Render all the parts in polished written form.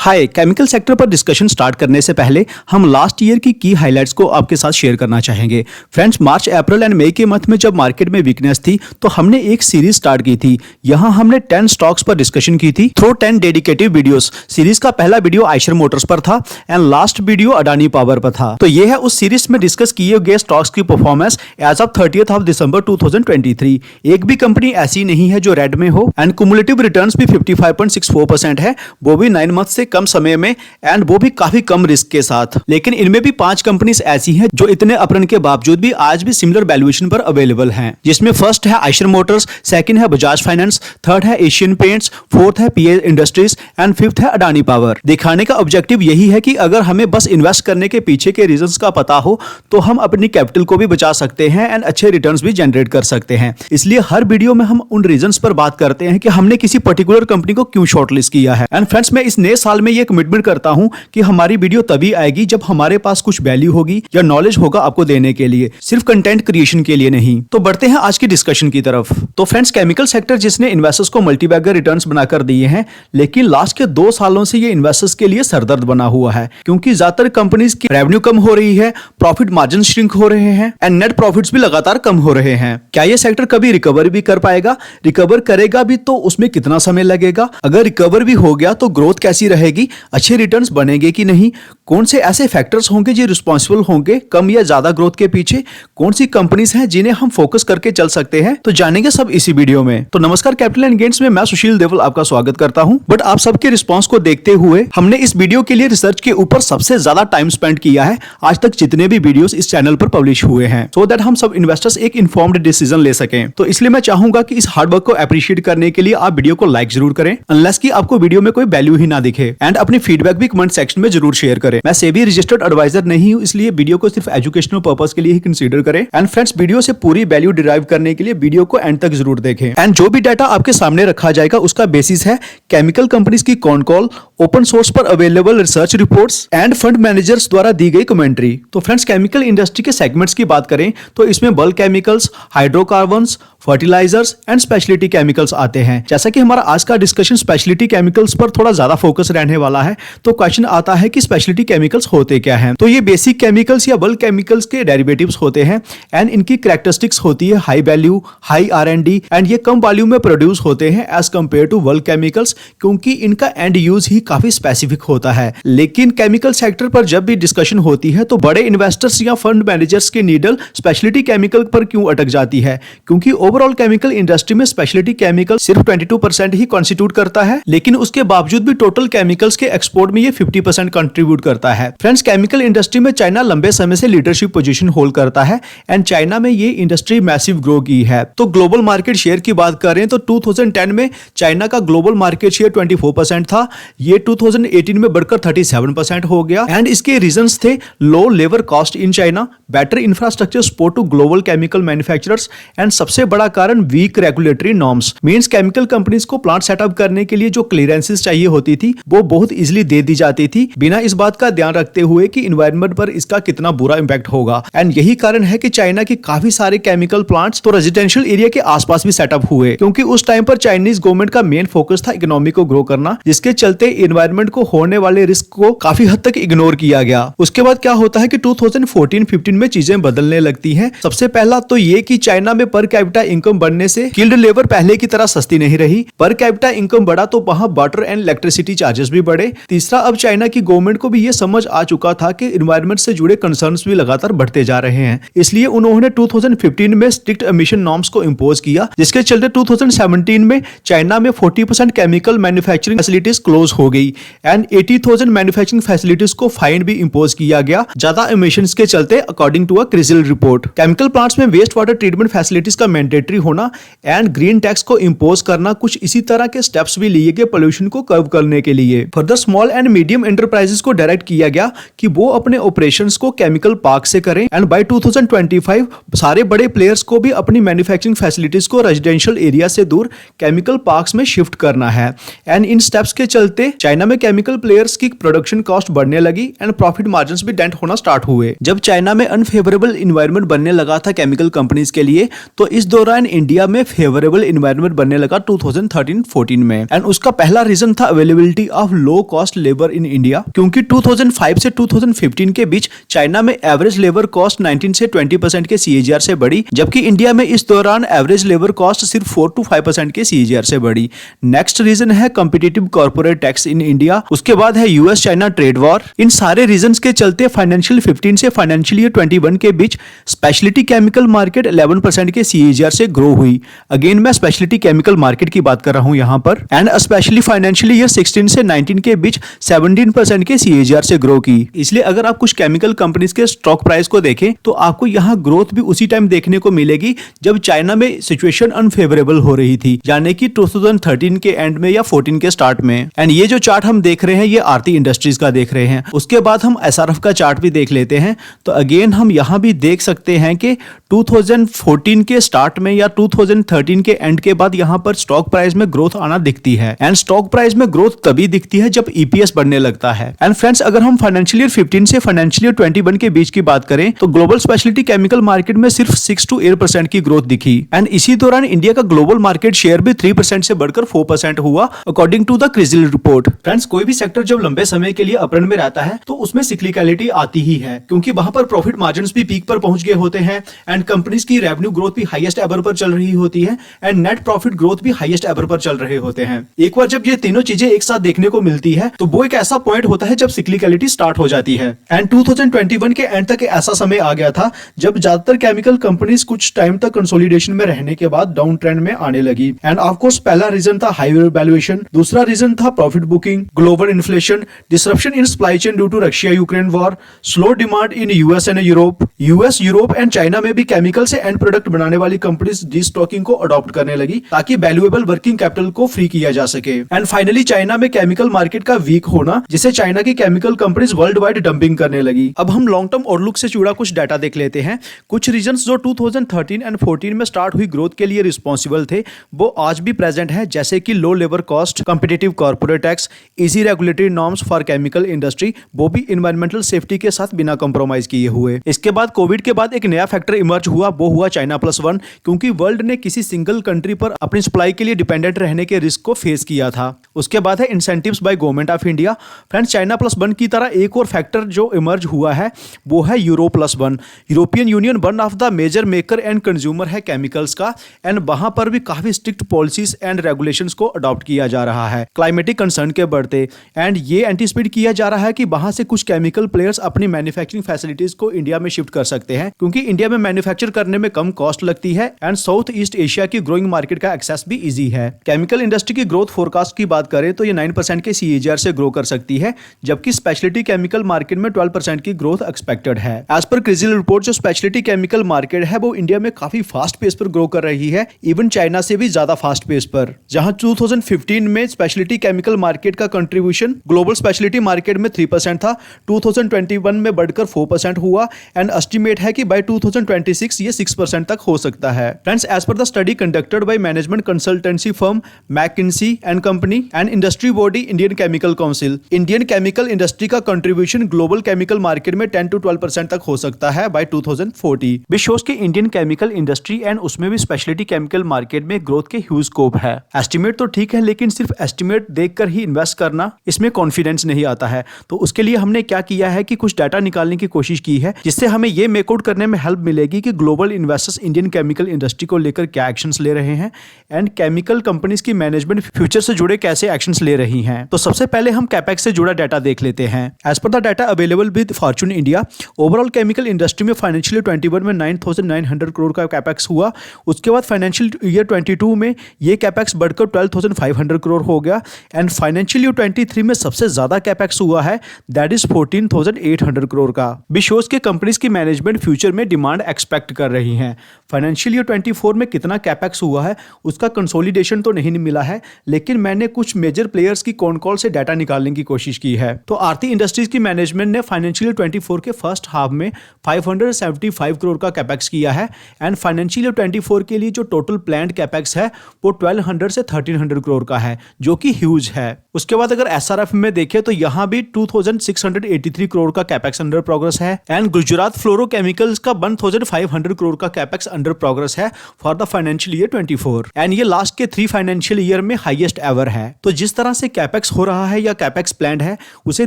हाय, chemical sector पर discussion start करने से पहले हम लास्ट ईयर की हाइलाइट्स को आपके साथ शेयर करना चाहेंगे। फ्रेंड्स, मार्च, अप्रैल एंड मई के मंथ में जब मार्केट में वीकनेस थी तो हमने एक सीरीज स्टार्ट की थी। यहां हमने 10 स्टॉक्स पर डिस्कशन की थी थ्रू 10 डेडिकेटिव वीडियोस। सीरीज का पहला वीडियो आयशर मोटर्स पर था and last video Adani power पर था। तो ये है उस सीरीज में डिस्कस किए गए स्टॉक्स की performance as of 30th of दिसंबर 2023। एक भी कंपनी ऐसी नहीं है जो रेड में हो एंड कुमुलेटिव रिटर्न्स भी 55.64% है, वो भी 9 मंथ से कम समय में एंड वो भी काफी कम रिस्क के साथ। लेकिन इनमें भी 5 कंपनीज ऐसी हैं जो इतने अपरन के बावजूद भी आज भी सिमिलर वैल्यूएशन पर अवेलेबल हैं, जिसमें फर्स्ट है आयशर मोटर्स, सेकंड है बजाज फाइनेंस, थर्ड है एशियन पेंट्स, फोर्थ है पीए इंडस्ट्रीज एंड फिफ्थ है अडानी पावर। दिखाने का ऑब्जेक्टिव यही है कि अगर हमें बस इन्वेस्ट करने के पीछे के रीजंस का पता हो तो हम अपनी कैपिटल को भी बचा सकते हैं एंड अच्छे रिटर्न्स भी जनरेट कर सकते हैं। इसलिए हर वीडियो में हम उन रीजंस पर बात करते हैं कि हमने किसी पर्टिकुलर कंपनी को क्यों शॉर्टलिस्ट किया है। एंड फ्रेंड्स, मैं इस नए साल में ये कमिटमेंट करता हूं कि हमारी वीडियो तभी आएगी जब हमारे पास कुछ वैल्यू होगी या नॉलेज होगा आपको देने के लिए, सिर्फ कंटेंट क्रिएशन के लिए नहीं। तो बढ़ते हैं आज की डिस्कशन की तरफ। तो फ्रेंड्स, केमिकल सेक्टर जिसने इन्वेस्टर्स को मल्टीबैगर रिटर्न्स बनाकर दिए हैं, लेकिन लास्ट के 2 सालों से ये इन्वेस्टर्स के लिए सरदर्द बना हुआ है, क्योंकि ज्यादातर कंपनीज की रेवेन्यू कम हो रही है, प्रॉफिट मार्जिन श्रिंक हो रहे हैं एंड नेट प्रॉफिट्स भी लगातार कम हो रहे हैं। क्या ये सेक्टर कभी रिकवर भी कर पाएगा? रिकवर करेगा भी तो उसमें कितना समय लगेगा? अगर रिकवर भी हो गया तो ग्रोथ कैसी रहेगी? अच्छे रिटर्न्स बनेंगे कि नहीं? कौन से ऐसे फैक्टर्स होंगे जो रिस्पॉन्सिबल होंगे कम या ज्यादा ग्रोथ के पीछे? कौन सी कंपनीज हैं जिन्हें हम फोकस करके चल सकते हैं? तो जानेंगे सब इसी वीडियो में। तो नमस्कार, कैपिटल एंड गेन्स में मैं सुशील देवल आपका स्वागत करता हूं। बट आप सबके रिस्पांस को देखते हुए हमने इस वीडियो के लिए रिसर्च के ऊपर सबसे ज्यादा टाइम स्पेंड किया है आज तक जितने भी वीडियोस इस चैनल पर पब्लिश हुए हैं, सो दैट हम सब इन्वेस्टर्स एक इन्फॉर्म्ड डिसीजन ले सकें। तो इसलिए मैं चाहूंगा कि इस हार्डवर्क को अप्रिशिएट करने के लिए आप वीडियो को लाइक जरूर करें, अनलेस कि आपको वीडियो में कोई वैल्यू ही ना दिखे, एंड अपनी फीडबैक भी कमेंट सेक्शन में जरूर शेयर करें। मैं सेबी रजिस्टर्ड एडवाइजर नहीं हूं, इसलिए वीडियो को सिर्फ एजुकेशनल पर्पस के लिए ही कंसीडर करें। एंड फ्रेंड्स, वीडियो से पूरी वैल्यू डिराइव करने के लिए वीडियो को एंड तक जरूर देखें। एंड जो भी डाटा आपके सामने रखा जाएगा उसका बेसिस है केमिकल कंपनीज की कॉन कॉल, ओपन सोर्स पर available research reports and fund managers द्वारा दी गई कमेंट्री। तो फ्रेंड्स, केमिकल इंडस्ट्री के सेगमेंट्स की बात करें तो इसमें bulk chemicals, hydrocarbons, fertilisers and speciality chemicals आते हैं। जैसा कि हमारा आज का डिस्कशन स्पेशलिटी केमिकल्स पर थोड़ा ज्यादा फोकस रहने वाला है, तो क्वेश्चन आता है कि स्पेशलिटी केमिकल्स होते क्या हैं? तो ये बेसिक केमिकल्स या बल्क केमिकल्स के डेरिवेटिव्स होते हैं एंड इनकी कैरेक्टरिस्टिक्स होती है high value, high R&D and ये कम वॉल्यूम में प्रोड्यूस होते हैं as compare to bulk chemicals, क्योंकि इनका एंड यूज ही काफी स्पेसिफिक होता है। लेकिन केमिकल सेक्टर पर जब भी डिस्कशन होती है तो बड़े इन्वेस्टर्स या फंड मैनेजर्स की नीडल स्पेशलिटी केमिकल पर क्यों अटक जाती है? क्योंकि ओवरऑल केमिकल इंडस्ट्री में स्पेशलिटी केमिकल सिर्फ 22% ही कॉन्स्टिट्यूट करता है, लेकिन उसके बावजूद भी टोटल केमिकल्स के एक्सपोर्ट में ये 50% कंट्रीब्यूट करता है। फ्रेंड्स, केमिकल इंडस्ट्री में चाइना लंबे समय से लीडरशिप पोजीशन होल्ड करता है एंड चाइना में ये इंडस्ट्री मैसिव ग्रो की है। तो ग्लोबल मार्केट शेयर की बात करें तो 2010 में चाइना का ग्लोबल मार्केट शेयर 24% था, ये 2018 में बढ़कर 37% हो गया एंड इसके रीजंस थे low labour cost in China, better infrastructure support to global chemical manufacturers and सबसे बड़ा कारण weak regulatory norms. Means chemical companies को प्लांट सेटअप करने के लिए जो क्लियरेंसेस चाहिए होती थी वो बहुत इजीली दे दी जाती थी, बिना इस बात का ध्यान रखते हुए कि एनवायरनमेंट पर इसका कितना बुरा इंपैक्ट होगा। एंड यही कारण है कि चाइना की काफी सारे केमिकल प्लांट्स तो रेजिडेंशियल एरिया के आसपास भी सेटअप हुए, क्योंकि उस टाइम पर चाइनीज गवर्नमेंट का मेन फोकस था इकोनॉमी को ग्रो करना, जिसके चलते एनवायरनमेंट को होने वाले रिस्क को काफी हद तक इग्नोर किया गया। उसके बाद क्या होता है कि 2014-15 में चीजें बदलने लगती हैं। सबसे पहला तो ये कि चाइना में पर कैपिटा इनकम बढ़ने से स्किल्ड लेबर पहले की तरह सस्ती नहीं रही। पर कैपिटा इनकम बढ़ा तो वहां वाटर एंड इलेक्ट्रिसिटी चार्जेस भी बढ़े। तीसरा, अब चाइना की गवर्नमेंट को भी ये समझ आ चुका था कि एनवायरनमेंट से जुड़े कंसर्न्स भी लगातार बढ़ते जा रहे हैं, इसलिए उन्होंने 2015 में स्ट्रिक्ट एमिशन नॉर्म्स को इंपोज किया, जिसके चलते 2017 में चाइना में 40% केमिकल मैन्युफैक्चरिंग फैसिलिटीज क्लोज हो गई एंड 80,000 मैन्युफैक्चरिंग फैसिलिटीज को फाइन भी इंपोज किया गया ज्यादा एमिशंस के चलते, according to a CRISIL report. Chemical plants में वेस्ट वाटर ट्रीटमेंट फैसिलिटीज का मैंडेटरी होना एंड ग्रीन टैक्स को इंपोज करना, कुछ इसी तरह के स्टेप्स भी लिए गए पोल्यूशन को कर्व करने के लिए। Further small and medium enterprises को डायरेक्ट किया गया कि वो अपने ऑपरेशंस को केमिकल पार्क से करें एंड बाय 2025 सारे बड़े प्लेयर्स को भी अपनी मैन्युफैक्चरिंग फैसिलिटीज को रेजिडेंशियल एरिया से दूर केमिकल पार्क्स में शिफ्ट करना है। एंड इन स्टेप्स के चलते चाइना में केमिकल प्लेयर्स की प्रोडक्शन कॉस्ट बढ़ने लगी एंड प्रॉफिट मार्जिन्स भी डेंट होना स्टार्ट हुए। जब चाइना में अनफेवरेबल इन्वायरमेंट बनने लगा था केमिकल कंपनीज के लिए, तो इस दौरान इंडिया में फेवरेबल इन्वायरमेंट बनने लगा 2013-14 में। एंड उसका पहला रीजन था availability of low cost labour in India, क्योंकि 2005 से 2015 के बीच चाइना में एवरेज लेबर कॉस्ट 19 से 20% के CAGR से बढ़ी, जबकि इंडिया में इस दौरान एवरेज लेबर कॉस्ट सिर्फ 4 to 5% के CAGR से बढ़ी। नेक्स्ट रीजन है competitive corporate tax in India, उसके बाद है यूएस चाइना ट्रेड वॉर। इन सारे रीजंस के चलते फाइनेंशियल 15 से फाइनेंशियल ईयर 21 के बीच स्पेशलिटी केमिकल मार्केट 11% के CAGR से ग्रो हुई। अगेन मैं स्पेशलिटी केमिकल मार्केट की बात कर रहा हूं यहां पर। एंड स्पेशली फाइनेंशियल ईयर 16 से 19 के बीच 17% के CAGR से ग्रो की। इसलिए अगर आप कुछ केमिकल कंपनीज के स्टॉक प्राइस को देखें तो आपको यहां ग्रोथ भी उसी टाइम देखने को मिलेगी जब चाइना में सिचुएशन अनफेवरेबल हो रही थी, यानी कि 2013 के एंड में या 14 के स्टार्ट में। एंड ये जो चार्ट हम देख रहे हैं ये आरती इंडस्ट्रीज का देख रहे हैं। उसके बाद हम SRF का चार्ट भी देख लेते हैं। तो अगेन हम यहां भी देख सकते हैं कि 2014 के स्टार्ट में या 2013 के एंड के बाद यहां पर स्टॉक प्राइस में ग्रोथ आना दिखती है। एंड स्टॉक प्राइस में ग्रोथ तभी दिखती है जब EPS बढ़ने लगता है। एंड फ्रेंड्स, अगर हम फाइनेंशियल ईयर 15 से फाइनेंशियल ईयर 21 के बीच की बात करें तो ग्लोबल स्पेशलिटी केमिकल मार्केट में सिर्फ 6 to 8% की ग्रोथ दिखी। एंड इसी दौरान इंडिया का ग्लोबल मार्केट शेयर भी 3% से बढ़कर 4% हुआ according to the Crisil report. Friends, कोई भी सेक्टर जब लंबे समय के लिए अपरन में रहता है तो उसमें सिक्लिकलिटी आती ही है, क्योंकि वहां पर प्रॉफिट मार्जिन्स भी पीक पर पहुंच गए होते हैं एंड कंपनीज की रेवेन्यू ग्रोथ भी हाईएस्ट एवर पर चल रही होती है एंड नेट प्रॉफिट ग्रोथ भी हाईएस्ट एवर पर चल रहे होते हैं। एक बार जब ये तीनों चीजें एक साथ देखने को मिलती है तो वो एक ऐसा पॉइंट होता है जब सिक्लिकलिटी स्टार्ट हो जाती है। एंड 2021 के एंड तक ऐसा समय आ गया था जब ज्यादातर केमिकल कंपनीज कुछ टाइम तक कंसोलिडेशन में रहने के बाद डाउन ट्रेंड में आने लगी। एंड ऑफ कोर्स पहला रीजन था हाई वैल्यूएशन, दूसरा रीजन था profit booking, global inflation, disruption in supply chain due to Russia Ukraine war, slow demand in US and Europe and China में भी केमिकल से एंड प्रोडक्ट बनाने वाली companies destocking को अडॉप्ट करने लगी ताकि वैल्यूएबल वर्किंग कैपिटल को फ्री किया जा सके। एंड फाइनली चाइना में केमिकल मार्केट का वीक होना, जिसे चाइना की chemical companies world wide dumping करने लगी। अब हम लॉन्ग टर्म आउटलुक से जुड़ा कुछ डाटा देख लेते हैं। कुछ रीजंस जो 2013 एंड 14 में स्टार्ट हुई ग्रोथ के लिए रिस्पॉन्सिबल थे वो आज भी प्रेजेंट है, जैसे कि low labour cost, competitive corporate tax, easy regulatory norms for chemical industry, वो भी इन्वायरमेंटल सेफ्टी के साथ बिना कॉम्प्रोमाइज किए हुए। इसके बाद कोविड के बाद एक नया फैक्टर इमर्ज हुआ, वो हुआ China+1, क्योंकि वर्ल्ड ने किसी सिंगल कंट्री पर अपनी सप्लाई के लिए डिपेंडेंट रहने के रिस्क को फेस किया था। उसके बाद है incentives by government of India. Friends, China+1 की तरह एक और फैक्टर जो इमर्ज हुआ है वो है Euro+1। European Union one of the major maker and consumer है केमिकल्स का एंड वहां पर भी काफी स्ट्रिक्ट पॉलिसीज एंड रेगुलेशंस को अडॉप्ट किया जा रहा है क्लाइमेटिक कंसर्न के बढ़ते। एंड ये एंटीसिपेट किया जा रहा है कि वहां से कुछ केमिकल प्लेयर्स अपनी मैन्युफैक्चरिंग फैसिलिटीज को इंडिया में शिफ्ट कर सकते हैं, क्योंकि इंडिया में मैन्युफैक्चर करने में कम कॉस्ट लगती है एंड साउथ ईस्ट एशिया की ग्रोइंग मार्केट का एक्सेस भी इजी है। केमिकल इंडस्ट्री की ग्रोथ फोरकास्ट की बात करें तो ये 9% के CAGR से ग्रो कर सकती है, जबकि स्पेशलिटी केमिकल मार्केट में 12% की ग्रोथ एक्सपेक्टेड है। एज पर क्रिजिल रिपोर्ट, जो स्पेशलिटी केमिकल मार्केट है वो इंडिया में काफी फास्ट पेस पर ग्रो कर रही है, इवन चाइना से भी ज्यादा फास्ट पेस पर। जहां 2015 में स्पेशलिटी केमिकल मार्केट का कंट्रीब्यूशन ग्लोबल स्पेशलिटी मार्केट में 3% था, 2021 में बढ़कर 4% हुआ एंड एस्टिमेट है कि बाय 2026 ये 6% तक हो सकता है। Friends, as per the study conducted by management consultancy firm McKinsey and company and industry body Indian chemical council, Indian chemical industry का कंट्रीब्यूशन ग्लोबल केमिकल मार्केट में 10 to 12% तक हो सकता है बाय 2040। विच शोज कि इंडियन केमिकल इंडस्ट्री एंड उसमें भी speciality chemical market में ग्रोथ के ह्यूज स्कोप है। एस्टिमेट तो ठीक है, लेकिन सिर्फ एस्टिमेट देखकर ही इन्वेस्ट करना, इसमें कॉन्फिडेंस नहीं आता है। तो उसके लिए हमने क्या किया है कि कुछ डाटा निकालने की कोशिश की है, जिससे हमें ये मेकआउट करने में हेल्प मिलेगी कि global investors Indian chemical industry को लेकर क्या एक्शंस ले रहे हैं एंड केमिकल कंपनीज की मैनेजमेंट फ्यूचर से जुड़े कैसे एक्शंस ले रही हैं। तो सबसे पहले हम कैपेक्स से जुड़ा डाटा देख लेते हैं। As per the data available with Fortune India, overall chemical industry में फाइनेंशियल 21 में 9,900 करोड़ का कैपेक्स हुआ। उसके बाद फाइनेंशियल ईयर 22 में ये कैपेक्स बढ़कर 12,500 करोड़ हो गया एंड फाइनेंशियल ईयर 23 में सबसे ज्यादा कैपेक्स हुआ है, दैट इज 14,800 करोड़ का। विशोज के कंपनीज की मैनेजमेंट फ्यूचर में डिमांड एक्सपेक्ट कर रही हैं। फाइनेंशियल ईयर 24 में कितना कैपेक्स हुआ है उसका कंसोलिडेशन तो नहीं मिला है, लेकिन मैंने कुछ मेजर प्लेयर्स की कॉन कॉल से डाटा निकालने की कोशिश की है। तो आरती इंडस्ट्रीज की मैनेजमेंट ने फाइनेंशियल ईयर 24 के फर्स्ट हाफ में 575 करोड़ का कैपेक्स किया है एंड फाइनेंशियल ईयर 24 के लिए जो टोटल प्लान्ड कैपेक्स है वो 1200 से 1300 करोड़ का है, जो कि ह्यूज है। उसके बाद अगर एसआरएफ में देखें तो यहाँ भी 2683 करोड़ का कैपेक्स अंडर प्रोग्रेस है एंड गुजरात फ्लोरोकेमिकल्स का 1500 करोड़ का कैपेक्स अंडर प्रोग्रेस है for the financial year 24 and ये लास्ट के 3 फाइनेंशियल ईयर में हाईएस्ट एवर है। तो जिस तरह से कैपेक्स हो रहा है या कैपेक्स प्लान है उसे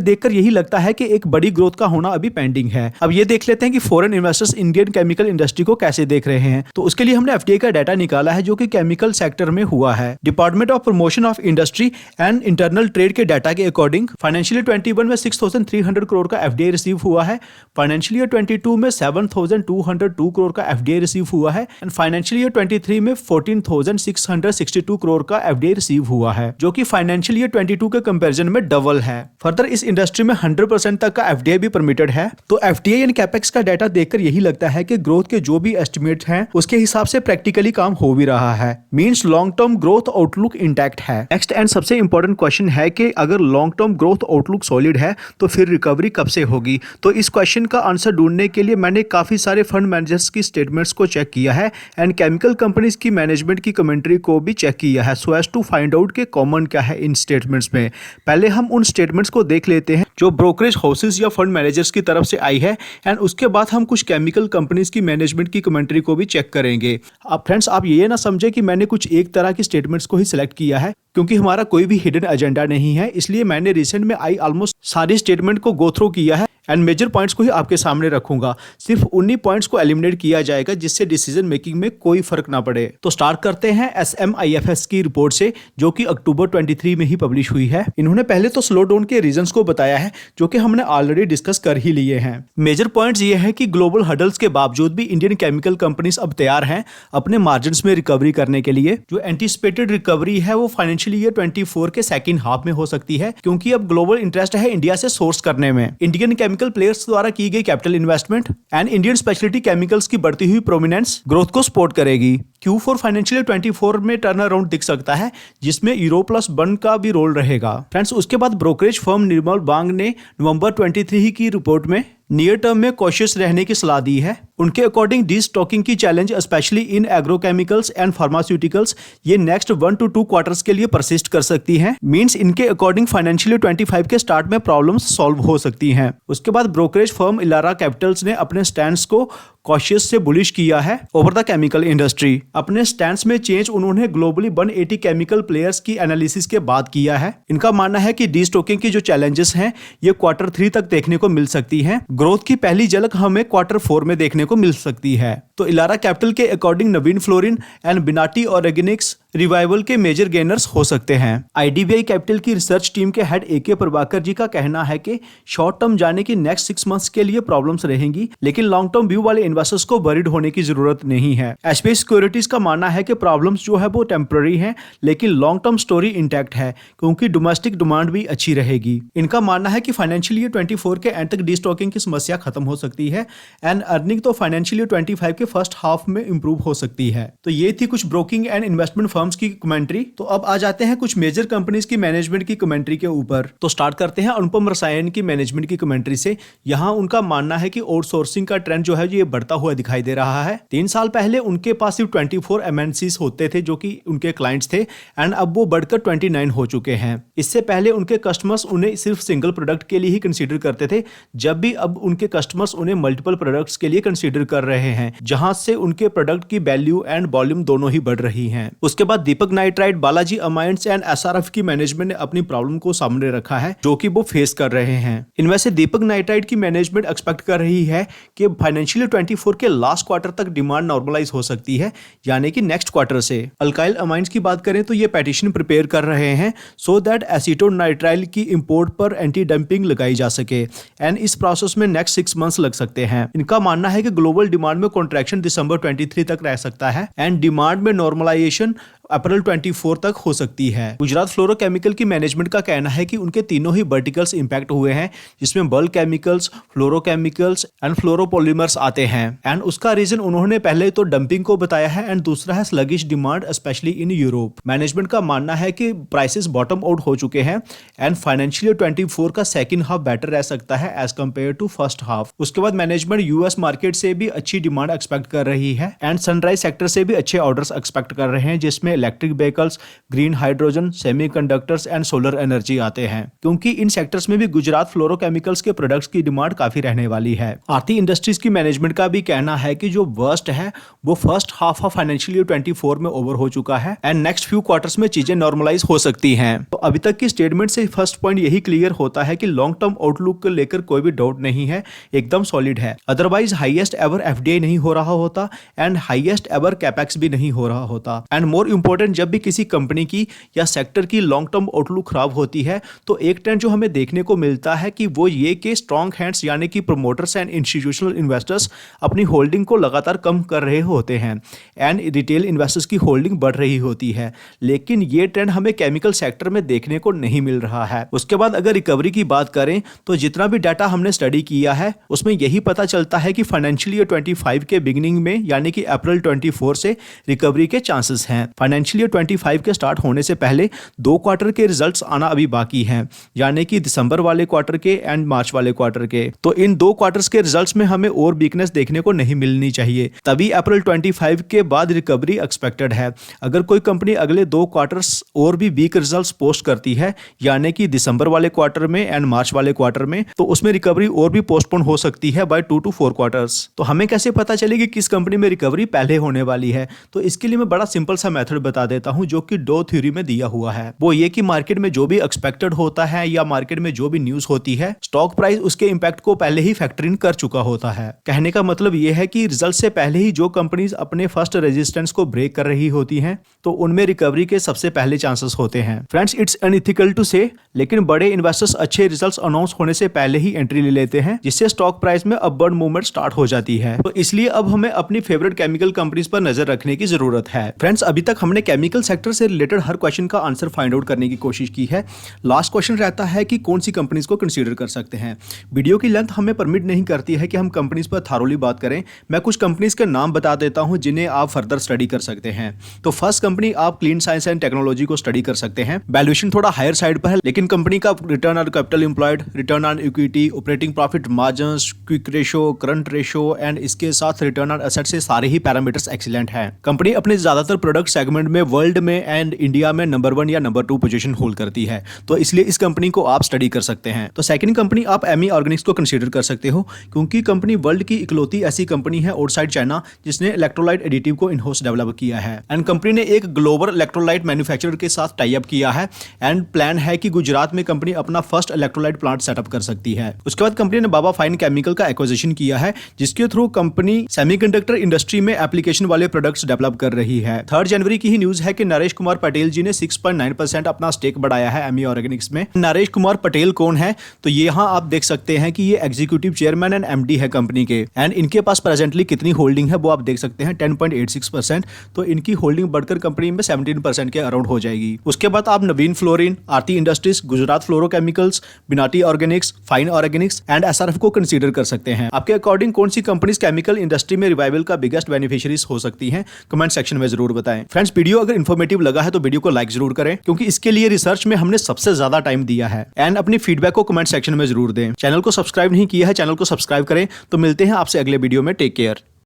देखकर यही लगता है कि एक बड़ी ग्रोथ का होना अभी पेंडिंग है। अब ये देख लेते हैं कि foreign investors Indian chemical industry को कैसे देख रहे हैं। तो उसके लिए हमने एफडीआई का डाटा निकाला है जो कि केमिकल सेक्टर में हुआ है। Department of promotion of industry and internal trade के डाटा के अकॉर्डिंग फाइनेंशियल ईयर 21 में 6300 करोड़ का एफडीआई रिसीव हुआ है, फाइनेंशियल ईयर 22 में 7202 करोड़ का एफडीआई रिसीव हुआ है एंड फाइनेंशियल ईयर 23 में 14662 करोड़ का एफडीआई रिसीव हुआ है, जो कि फाइनेंशियल ईयर 22 के कंपैरिजन में डबल है। फर्दर इस इंडस्ट्री में 100% तक का एफडीआई भी परमिटेड है। तो एफडीआई एंड कैपेक्स का डाटा देखकर यही लगता है कि ग्रोथ के जो भी एस्टिमेट हैं उसके हिसाब से प्रैक्टिकली काम हो भी रहा है, means long term growth outlook intact है। नेक्स्ट एंड सबसे इंपॉर्टेंट क्वेश्चन है कि अगर long term growth outlook solid है तो फिर रिकवरी कब से होगी। तो इस क्वेश्चन का आंसर ढूंढने के लिए मैंने काफी सारे फंड मैनेजर्स की स्टेटमेंट्स को चेक किया है एंड केमिकल कंपनीज की मैनेजमेंट की कमेंट्री को भी चेक किया है so as to find out के कॉमन क्या है इन स्टेटमेंट्स में। पहले हम उन स्टेटमेंट्स को देख लेते हैं जो ब्रोकरेज हाउसेज या फंड मैनेजर्स की तरफ से आई है एंड उसके बाद हम कुछ केमिकल कंपनीज की मैनेजमेंट की कमेंट्री को भी चेक करेंगे। अब फ्रेंड्स आप ये ना समझे कि मैंने कुछ एक तरह की स्टेटमेंट्स को ही सिलेक्ट किया है, क्योंकि हमारा कोई भी हिडन एजेंडा नहीं है, इसलिए मैंने रिसेंट में आई ऑलमोस्ट सारी स्टेटमेंट को गो थ्रू किया है एंड मेजर पॉइंट्स को ही आपके सामने रखूंगा। सिर्फ उन्हीं पॉइंट्स को एलिमिनेट किया जाएगा जिससे डिसीजन मेकिंग में कोई फर्क ना पड़े। तो स्टार्ट करते हैं SMIFS की रिपोर्ट से जो कि अक्टूबर 23 में ही पब्लिश हुई है। इन्होंने पहले तो स्लो डाउन के रीजंस को बताया है जो कि हमने ऑलरेडी डिस्कस कर ही लिए हैं। मेजर पॉइंट्स ये है कि ग्लोबल हर्डल्स के बावजूद भी इंडियन केमिकल कंपनीज अब तैयार हैं अपने मार्जिन में रिकवरी करने के लिए। जो एंटिसिपेटेड रिकवरी है वो फाइनेंशियल ईयर 24 के सेकेंड हाफ में हो सकती है, क्योंकि अब ग्लोबल इंटरेस्ट है इंडिया से सोर्स करने में। इंडियन केमिकल प्लेयर्स द्वारा की गई capital investment and Indian speciality chemicals की बढ़ती हुई प्रोमिनेंस ग्रोथ को सपोर्ट करेगी। Q4 फाइनेंशियल ईयर 24 में टर्न अराउंड दिख सकता है जिसमें यूरो प्लस बन का भी रोल रहेगा। फ्रेंड्स उसके बाद ब्रोकरेज फर्म निर्मल बांग ने नवंबर 23 की रिपोर्ट में नियर टर्म में कॉशियस रहने की सलाह दी है। उनके अकॉर्डिंग डी स्टॉकिंग की challenge specially in agrochemicals and pharmaceuticals ये नेक्स्ट 1 to 2 क्वार्टर्स के लिए परसिस्ट कर सकती हैं। मींस इनके अकॉर्डिंग फाइनेंशियल ईयर 25 के स्टार्ट में प्रॉब्लम्स सॉल्व हो सकती हैं। उसके बाद ब्रोकरेज फर्म इलारा कैपिटल्स ने अपने स्टैंड्स को कॉशियस से बुलिश किया है ओवर द केमिकल इंडस्ट्री। अपने स्टैंड्स में चेंज उन्होंने ग्लोबली 180 केमिकल प्लेयर्स की एनालिसिस के बाद किया है। इनका मानना है कि डी स्टॉकिंग की जो चैलेंजेस हैं ये Q3 तक देखने को मिल सकती हैं। ग्रोथ की पहली झलक हमें Q4 में देखने को मिल सकती है। तो इलारा कैपिटल के according Navin Fluorine and Vinati Organics revival के मेजर गेनर्स हो सकते हैं। IDBI कैपिटल की रिसर्च टीम के हेड AK प्रभाकर जी का कहना है कि शॉर्ट टर्म जाने की नेक्स्ट 6 मंथ्स के लिए प्रॉब्लम्स रहेंगी, लेकिन लॉन्ग टर्म व्यू वाले इन्वेस्टर्स को वरीड होने की जरूरत नहीं है। SBI सिक्योरिटीज का मानना है कि प्रॉब्लम्स जो है वो टेम्पररी हैं, लेकिन लॉन्ग टर्म स्टोरी इंटैक्ट है क्योंकि डोमेस्टिक डिमांड भी अच्छी रहेगी। इनका मानना है कि फाइनेंशियल ईयर 24 के एंड तक डी स्टॉकिंग की समस्या खत्म हो सकती है एंड अर्निंग तो फाइनेंशियल ईयर 25 के फर्स्ट हाफ में इंप्रूव हो सकती है। तो ये थी कुछ ब्रोकिंग एंड इन्वेस्टमेंट फर्म्स की कमेंट्री। तो अब आ जाते हैं कुछ मेजर कंपनीज की मैनेजमेंट की कमेंट्री के ऊपर। तो स्टार्ट करते हैं अनुपम रसायन की मैनेजमेंट की कमेंट्री से। यहाँ उनका मानना है कि आउटसोर्सिंग का ट्रेंड जो है ये बढ़ता हुआ दिखाई दे रहा है। 3 साल पहले उनके पास सिर्फ 24 MNCs होते थे जो कि उनके क्लाइंट्स थे एंड अब वो बढ़कर 29 हो चुके हैं। इससे पहले उनके कस्टमर्स उन्हें सिर्फ सिंगल प्रोडक्ट के लिए ही कंसीडर करते थे, जब भी अब उनके कस्टमर्स उन्हें मल्टीपल प्रोडक्ट्स के लिए कंसीडर कर रहे हैं, जहां से उनके प्रोडक्ट की वैल्यू एंड वॉल्यूम दोनों ही बढ़ रही हैं। उसके बाद Deepak Nitrite, Balaji Amines and SRF की मैनेजमेंट ने अपनी प्रॉब्लम को सामने रखा है जो कि वो फेस कर रहे हैं। इनमें से दीपक नाइट्राइट की मैनेजमेंट एक्सपेक्ट कर रही है कि फाइनेंशियल 24 के लास्ट क्वार्टर तक डिमांड नॉर्मलाइज हो सकती है, यानी कि नेक्स्ट क्वार्टर से। अल्काइल अमाइंस की बात करें तो ये पेटिशन प्रिपेयर कर रहे हैं सो दैट एसीटोनाइट्राइल की इंपोर्ट पर एंटी डंपिंग लगाई जा सके एंड इस प्रोसेस में नेक्स्ट 6 मंथ्स लग सकते हैं। इनका मानना है कि ग्लोबल डिमांड में कॉन्ट्रैक्शन दिसंबर 23 तक रह सकता है एंड डिमांड में नॉर्मलाइजेशन अप्रैल 24 तक हो सकती है। गुजरात फ्लोरोकेमिकल की मैनेजमेंट का कहना है कि उनके तीनों ही वर्टिकल्स इंपैक्ट हुए हैं, जिसमें bulk chemicals, fluorochemicals and fluoropolymers आते हैं एंड उसका रीजन उन्होंने पहले तो डंपिंग को बताया है एंड दूसरा है sluggish demand specially in Europe. Management का मानना है कि प्राइसेस बॉटम आउट हो चुके हैं एंड फाइनेंशियल 24 का सेकंड हाफ बेटर रह सकता है as compare to first half. उसके बाद मैनेजमेंट यूएस मार्केट से भी अच्छी डिमांड एक्सपेक्ट कर रही है एंड सनराइज सेक्टर से भी अच्छे ऑर्डर्स एक्सपेक्ट कर रहे हैं, जिसमें electric vehicles, green hydrogen, semiconductors and solar energy आते हैं, क्योंकि इन सेक्टर्स में भी गुजरात फ्लोरोकेमिकल्स के प्रोडक्ट्स की डिमांड काफी रहने वाली है। आरती इंडस्ट्रीज की मैनेजमेंट का भी कहना है कि जो वर्स्ट है वो first half of financial year 24 में ओवर हो चुका है एंड नेक्स्ट फ्यू क्वार्टर्स में चीजें नॉर्मलाइज हो सकती हैं। तो अभी तक की स्टेटमेंट से फर्स्ट पॉइंट यही क्लियर होता है कि लॉन्ग टर्म आउटलुक को लेकर कोई भी डाउट नहीं है, एकदम सॉलिड है। अदरवाइज हाईएस्ट एवर एफडीआई नहीं हो रहा होता एंड हाईएस्ट एवर कैपेक्स भी नहीं हो रहा होता। एंड मोर इंपोर्टेंट, जब भी किसी कंपनी की या सेक्टर की लॉन्ग टर्म आउटलुक खराब होती है तो एक ट्रेंड जो हमें देखने को मिलता है कि वो ये कि स्ट्रॉन्ग हैंड्स यानी कि प्रोमोटर्स एंड इंस्टीट्यूशनल इन्वेस्टर्स अपनी होल्डिंग को लगातार कम कर रहे होते हैं एंड रिटेल इन्वेस्टर्स की होल्डिंग बढ़ रही होती है। लेकिन ये ट्रेंड हमें केमिकल सेक्टर में देखने को नहीं मिल रहा है। उसके बाद अगर रिकवरी की बात करें तो जितना भी डाटा हमने स्टडी किया है उसमें यही पता चलता है कि फाइनेंशियल ईयर 25 के बिगिनिंग में यानी कि अप्रैल 24 से रिकवरी के चांसेस हैं। फाइनेंशियल ईयर 25 के स्टार्ट होने से पहले 2 क्वार्टर के रिजल्ट्स आना अभी बाकी हैं, यानी कि दिसंबर वाले क्वार्टर के एंड मार्च वाले क्वार्टर के। तो इन 2 क्वार्टर्स के रिजल्ट्स में हमें और वीकनेस देखने को नहीं मिलनी चाहिए, तभी अप्रैल 25 के बाद रिकवरी एक्सपेक्टेड है। अगर कोई कंपनी अगले 2 क्वार्टर्स और भी वीक रिजल्ट्स पोस्ट करती है यानी कि दिसंबर वाले क्वार्टर में एंड मार्च वाले क्वार्टर में, तो उसमें रिकवरी और भी पोस्टपोन हो सकती है बाय 2 to 4 क्वार्टर्स। तो हमें कैसे पता चलेगी किस कंपनी में रिकवरी पहले होने वाली है? तो इसके लिए मैं बड़ा सिंपल सा मेथड बता देता हूं जो कि डो थ्योरी में दिया हुआ है। वो ये कि मार्केट में जो भी एक्सपेक्टेड होता है या मार्केट में जो भी न्यूज होती है, स्टॉक प्राइस उसके इंपैक्ट को पहले ही फैक्टर इन कर चुका होता है। कहने का मतलब ये है कि रिजल्ट से पहले ही जो कंपनीज अपने फर्स्ट रेजिस्टेंस को ब्रेक कर रही होती हैं तो उनमें रिकवरी के सबसे पहले चांसेस होते हैं। फ्रेंड्स, इट्स अनइथिकल टू से, लेकिन बड़े इन्वेस्टर्स अच्छे रिजल्ट्स अनाउंस होने से पहले ही एंट्री ले लेते हैं, जिससे स्टॉक प्राइस में अपवर्ड मूवमेंट स्टार्ट हो जाती है। तो इसलिए अब हमें अपनी फेवरेट केमिकल कंपनीज पर नजर रखने की जरूरत है। फ्रेंड्स, अभी तक हमने केमिकल सेक्टर से रिलेटेड हर क्वेश्चन का आंसर फाइंड आउट करने की कोशिश की है। लास्ट क्वेश्चन रहता है कि कौन सी कंपनीज को कंसीडर कर सकते हैं। वीडियो की लेंथ हमें परमिट नहीं करती है कि हम कंपनीज पर थारोली बात करें। मैं कुछ कंपनीज के नाम बता देता हूं जिन्हें आप फर्दर स्टडी कर सकते हैं। तो फर्स्ट कंपनी आप क्लीन साइंस एंड टेक्नोलॉजी को स्टडी कर सकते हैं। वैल्यूएशन थोड़ा हायर साइड पर है, लेकिन कंपनी का return on capital employed, return on equity, operating profit margins, quick ratio, current ratio and इसके साथ रिटर्न ऑन एसेट से सारे ही पैरामीटर्स एक्सीलेंट हैं। कंपनी अपने ज्यादातर प्रोडक्ट सेगमेंट में वर्ल्ड में एंड इंडिया में नंबर 1 या नंबर 2 पोजीशन होल्ड करती है, तो इसलिए इस कंपनी को आप स्टडी कर सकते हैं। तो सेकंड कंपनी आप एमी ऑर्गेनिक्स को कंसीडर कर सकते हो, क्योंकि कंपनी वर्ल्ड की इकलौती ऐसी कंपनी है आउटसाइड चाइना जिसने इलेक्ट्रोलाइट एडिटिव को इन हाउस डेवलप किया है एंड कंपनी ने एक ग्लोबल इलेक्ट्रोलाइट मैन्युफैक्चरर के साथ टाई अप किया है एंड प्लान है कि गुजरात में कंपनी अपना फर्स्ट इलेक्ट्रोलाइट प्लांट सेटअप कर सकती है। उसके बाद कंपनी ने बाबा फाइन केमिकल का एक्विजिशन किया है, जिसके थ्रू कंपनी सेमीकंडक्टर इंडस्ट्री में एप्लीकेशन वाले प्रोडक्ट्स डेवलप कर रही है। 3 जनवरी की ही न्यूज है कि नरेश कुमार पटेल जी ने 6.9% अपना स्टेक बढ़ाया है एमी ऑर्गेनिक्स में। नरेश कुमार पटेल कौन है? तो यहाँ आप देख सकते हैं कि ये एग्जीक्यूटिव चेयरमैन एंड एमडी है कंपनी के एंड इनके पास प्रेजेंटली कितनी होल्डिंग है वो आप देख सकते हैं 10.86%। तो इनकी होल्डिंग बढ़कर कंपनी में 17% के अराउंड हो जाएगी। उसके बाद आप Navin Fluorine, Aarti Industries, Gujarat Fluorochemicals, Vinati Organics, Fine Organics and SRF को कंसीडर कर सकते हैं। आपके अकॉर्डिंग कौन सी कंपनीज केमिकल इंडस्ट्री में रिवाइवल का बिगेस्ट बेनिफिशियरीज हो सकती हैं? कमेंट सेक्शन में जरूर बताएं। फ्रेंड्स, वीडियो अगर इन्फॉर्मेटिव लगा है तो वीडियो को लाइक जरूर करें, क्योंकि इसके लिए रिसर्च में हमने सबसे ज्यादा टाइम दिया है एंड अपनी फीडबैक को कमेंट सेक्शन में जरूर दें। चैनल को सब्सक्राइब नहीं किया है, चैनल को सब्सक्राइब करें। तो मिलते हैं आपसे अगले वीडियो में। Take care.